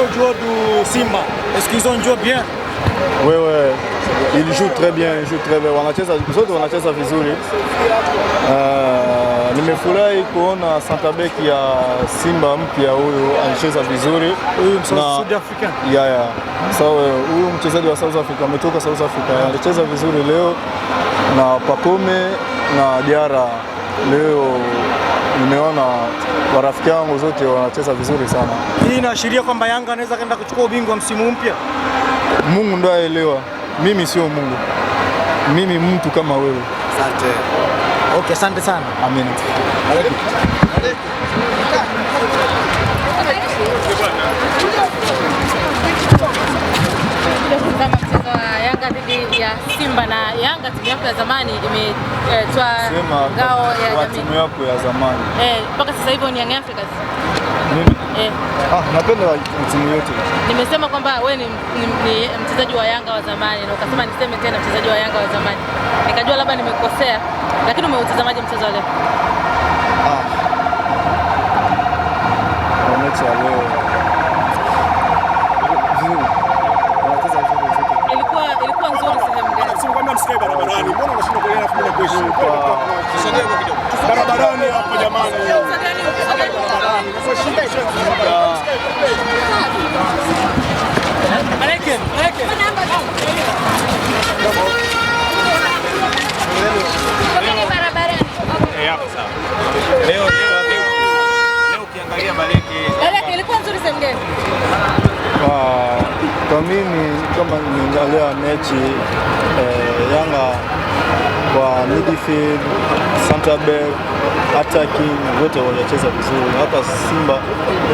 aux joueurs du Simba, est-ce qu'ils ont joué bien? Oui, ils jouent très bien, wanacheza vizuri. Nimefurahi kuona center back ya Simba mpya huyu anacheza vizuri. Huyu South African. So huyu mchezaji wa South Africa ametoka South Africa, anacheza vizuri leo, na Pacome na Diarra leo nimeona warafiki wangu zote wanacheza vizuri sana. Hii inaashiria kwamba Yanga anaweza kwenda kuchukua ubingwa msimu mpya. Mungu ndiye aelewa. Mimi sio Mungu. Mimi mtu kama wewe. Asante. Okay, asante sana. Amen. Kama mchezo wa Yanga dhidi ya Simba, na Yanga timu yako ya zamani imetoa ngao ya timu yako ya zamani. Mpaka sasa hivi ni Young Africans. Mimi? Napenda timu yote. Nimesema kwamba wewe ni mchezaji wa Yanga wa zamani, na ukasema niseme tena mchezaji wa Yanga wa zamani. Nikajua labda nimekosea, lakini umeutazamaje mchezo leo? Mechi ya leo ilikuwa nzuri sehemu gani? Sio kwamba msikae barabarani. Mbona unashinda kuelewa na kuishi? Tusogee kidogo. Barabarani hapo jamani. Leo ukiangalia Baleke ilikuwa nzuri sehemu gani? Kwa mimi kama niangalia mechi Yanga kwa midfield, center back, attacking wote wanacheza vizuri. Hata Simba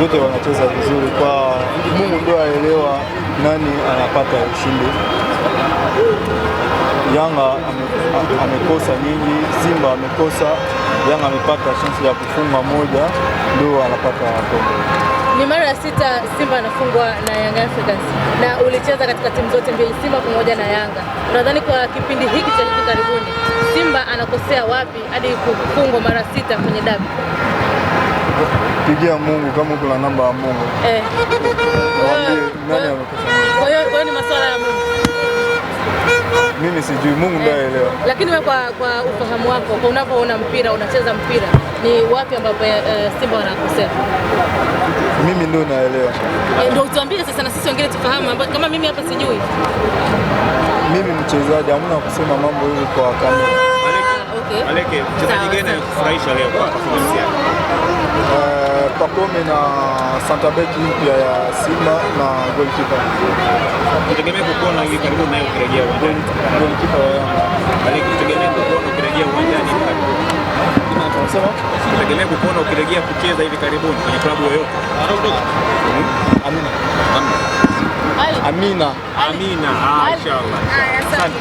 wote wanacheza vizuri. Kwa Mungu ndio aelewa nani anapata ushindi. Yanga amekosa nyingi, Simba amekosa, Yanga amepata chance ya kufunga moja, ndio anapata kombe. Ni mara ya 6 Simba anafungwa na Young Africans, na ulicheza katika timu zote mbili, Simba pamoja na Yanga. Unadhani kwa kipindi hiki cha hivi karibuni Simba anakosea wapi hadi kufungwa mara 6 kwenye dabi? Pigia Mungu kama kuna namba ya Mungu. Nani amekosea? Kwa hiyo ni masuala ya Mungu. Mimi sijui, Mungu ndiye aelewa. Lakini wewe kwa ufahamu wako, kwa unapoona mpira, unacheza mpira, ni wapi ambapo Simba wanakosea? Mimi ndio naelewa. Ndio utuambie sasa na sisi wengine tufahamu, kama mimi hapa sijui. Mimi mchezaji, hamna kusema mambo hivi kwa kamera. Okay. Baleke, mchezaji gani anakufurahisha leo kwa performance yako? Pacome na center back mpya ya Simba na goalkeeper. Utegemea kuona hivi karibuni naye ukirejea uwanjani? Goalkeeper wa Yanga. Baleke, utegemea kuona ukirejea uwanjani hivi karibuni? Tunasema utegemea kuona ukirejea kucheza hivi karibuni kwenye klabu yoyote? Amina. Inshallah. Asante.